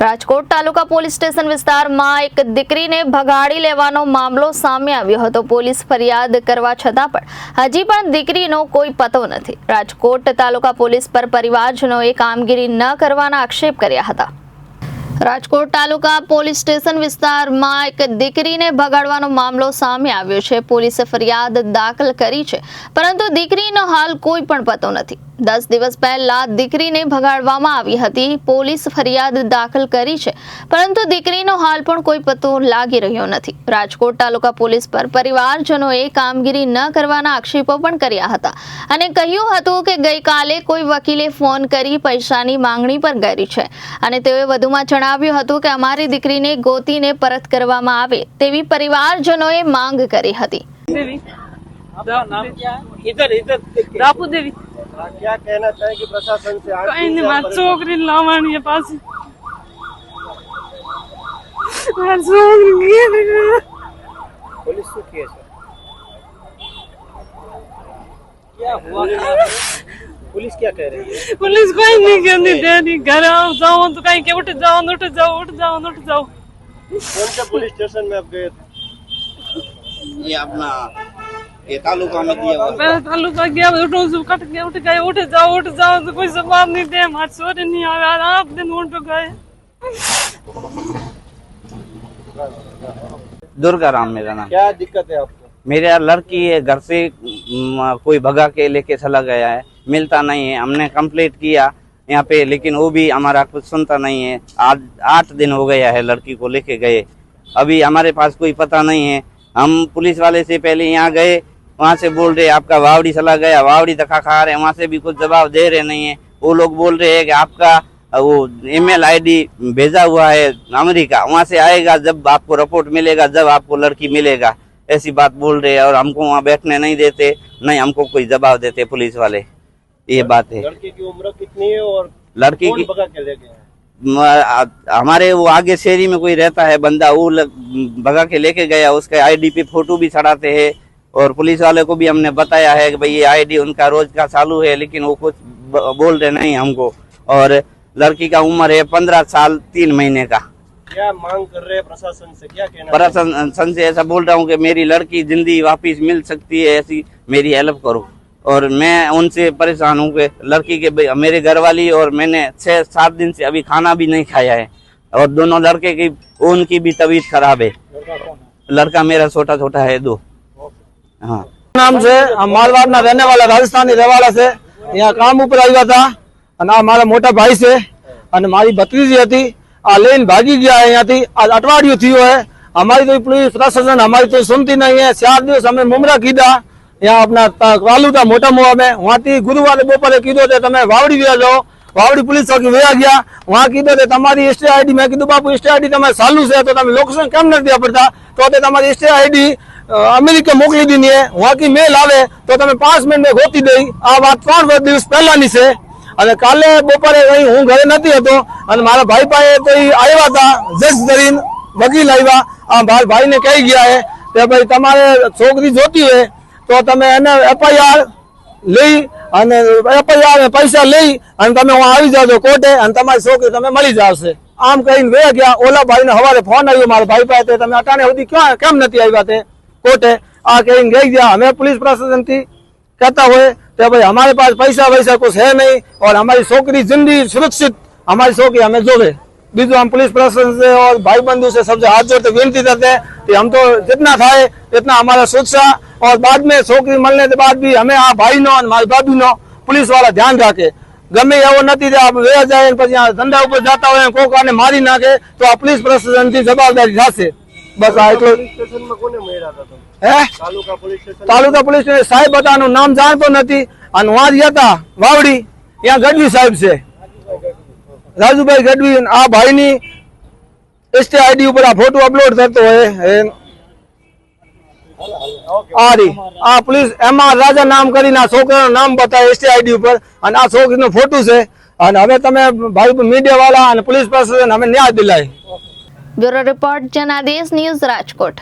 રાજકોટ તાલુકા police station વિસ્તારમાં એક દીકરીને ભગાડી લેવાનો મામલો સામે આવ્યો હતો। પોલીસ ફરિયાદ કરવા છતાં પણ હજી પણ દીકરીનો કોઈ પતો નથી। રાજકોટ તાલુકા પોલીસ પર પરિવારજનોએ કામગીરી ન કરવાના આક્ષેપ કર્યા હતા। રાજકોટ તાલુકા પોલીસ સ્ટેશન વિસ્તારમાં એક દીકરીને ભગાડવાનો મામલો સામે આવ્યો છે। પોલીસે ફરિયાદ દાખલ કરી છે, પરંતુ દીકરીનો હાલ કોઈ પણ પતો નથી। 10 દિવસ પહેલા દીકરીને ભગાડવામાં આવી હતી। પોલીસ ફરિયાદ દાખલ કરી છે, પરંતુ દીકરીનો હાલ પણ કોઈ પતો લાગી રહ્યો નથી। રાજકોટ તાલુકા પોલીસ પર પરિવારજનોએ કામગીરી ન કરવાના આક્ષેપો પણ કર્યા હતા અને કહ્યું હતું કે ગઈકાલે કોઈ વકીલે ફોન કરી પૈસાની માંગણી પર કરી છે અને તેઓએ વધુમાં જણાવ્યું હતું કે અમારી દીકરીને ગોતીને પરત કરવામાં આવે તેવી પરિવારજનોએ માંગ કરી હતી। रापू देवी क्या कहना चाहे कि प्रशासन से आज कहीं नहीं मार छोकरी लावानी है पास मार छोकरी पुलिस શું કહે છે? क्या हुआ? पुलिस क्या कह रही है? पुलिस कोई नहीं कहती दे रही। घर आओ जाओ तो कहीं के उठ जाओ उठ जाओ उठ जाओ उठ जाओ। कौन से पुलिस स्टेशन में आप गए थे? ये अपना ये तालुका में दिया हुआ मैं तालुका गया उठो सब कट गया उठ जाओ तो कोई जवाब नहीं दे। हमारे सोरे नहीं आया आप दिन उठ गए। दुर्गा राम मेरा नाम। क्या दिक्कत है आपको? मेरा लड़की है, घर से कोई भगा के लेके चला गया है, मिलता नहीं है। हमने कंप्लेंट किया यहाँ पे, लेकिन वो भी हमारा कुछ सुनता नहीं है। आज 8 दिन हो गया है लड़की को लेके गए, अभी हमारे पास कोई पता नहीं है। हम पुलिस वाले से पहले यहाँ गए, वहाँ से बोल रहे आपका वावड़ी चला गया, वावड़ी धक्का खा रहे हैं, वहाँ से भी कुछ जवाब दे रहे नहीं है। वो लोग बोल रहे हैं कि आपका वो ईमेल आईडी भेजा हुआ है अमेरिका, वहाँ से आएगा जब आपको रिपोर्ट मिलेगा, जब आपको लड़की मिलेगा, ऐसी बात बोल रहे हैं। और हमको वहाँ बैठने नहीं देते, नहीं हमको कोई जवाब देते पुलिस वाले। ये बात है। लड़की की उम्र कितनी है और लड़की कौन की भगा के ले गए? हमारे वो आगे शहरी में कोई रहता है बंदा, वो भगा के लेके गया। उसके आईडी पे फोटो भी चढ़ाते हैं और पुलिस वाले को भी हमने बताया है कि भाई ये आईडी उनका रोज का चालू है, लेकिन वो कुछ बोल रहे नहीं हमको। और लड़की का उम्र है 15 साल 3 महीने का। क्या मांग कर रहे हैं प्रशासन से? क्या कहना? प्रशासन से ऐसा बोल रहा हूँ कि मेरी लड़की जिंदगी वापस मिल सकती है, ऐसी मेरी हेल्प करो। और मैं उनसे परेशान हूँ कि लड़की के मेरे घर वाली और मैंने 6-7 दिन से अभी खाना भी नहीं खाया है। और दोनों लड़के की उनकी भी तबीयत खराब है। लड़का मेरा छोटा छोटा है 2। हाँ नाम से हम मारवाड़ ना रहने वाला राजस्थानी रहवाला से यहाँ काम ऊपर आया था। हमारा मोटा भाई से मारी भतीजी थी आ लेन भागी गया है यहाँ थी। आज अटवाड़ियों थी है। हमारी तो पुलिस प्रशासन हमारी तो सुनती नहीं है। 4 दिवस हमें मुमरा कीधा यहाँ अपना वालू था मोटा मुआ में। वहाँ थी गुरुवार बपोरे कीधो थे तमे वावड़ी व्या जाओ। वावड़ी पुलिस चौकी व्या गया, वहाँ कीधो थे तमारी एसटी आईडी। मैं कीधु बापू एसटी आईडी तमे चालू है तो तमे लोकेशन केम नहीं दिया पड़ता? तो तमारी एसटी आईडी अमेरिका मोकली दी है, वहाँ की मेल आवे तो तमे 5 मिनट में गोती दई। आ बात 3 दिवस पहला नी से। અને કાલે બપોરે હું ઘરે નથી હતો અને મારા ભાઈ પાસે તો આવ્યા હતા જજ કરીને વકીલ આવ્યા। આ ભાઈને કહી ગયા है કે ભાઈ તમારે છોકરી જોતી હોય તો તમે એને એફઆઈઆર લઈ અને એફઆઈઆર પૈસા લઈ અને તમે હું આવી જાજો કોર્ટે અને તમારી છોકરી તમે મળી જાવશે। આમ કહીને વે ગયા। ઓલા ભાઈને સવારે ફોન આવ્યો મારા ભાઈ પાસે, તમે અટાણે સુધી કેમ નથી આવ્યા તે कोर्टे? आ कहीं गई गया। हमें पुलिस प्रशासन थी कहता हुए तो भाई हमारे पास पैसा वैसा कुछ है नहीं और हमारी छोकरी जिंदगी सुरक्षित हमारी छोकरी हमें जोवे। बीजू हम पुलिस प्रशासन से और भाई बंधु से सबसे हाथ जोड़ते विनती करते हैं कि हम तो जितना थाए इतना हमारा सुरक्षा और बाद में छोकरी मिलने के बाद भी हमें आ भाई नो मारी भाभी नो पुलिस वाला ध्यान रखे। गमे एवं नहीं आप वे जाए પછી ધંધા ઉપર जाता હોય કોક આને મારી નાખે તો આ पुलिस प्रशासन की जवाबदारी થશે। बस आ એટલો। पुलिस स्टेशन में कोने मेरा था तुम? હે taluka police station? Taluka police ने साहेब बतानु नाम जानतो નથી અને वहां ગયા था વાવડી। यहाँ ગઢવી साहेब से राजूभाई गढ़वी आ भाई नी एसटी आईडी ऊपर आ फोटो अपलोड करतो है। आ रही आ पुलिस एमा राजा नाम કરીને આ છોકરાનું નામ બતાવે एसटी आईडी ઉપર અને આ છોકરીનો ફોટો છે। અને હવે તમે ભાઈ મીડિયા વાળા અને પોલીસ પ્રશાસન અમે ન્યાય દિલાય। Bureau report Janadesh news Rajkot.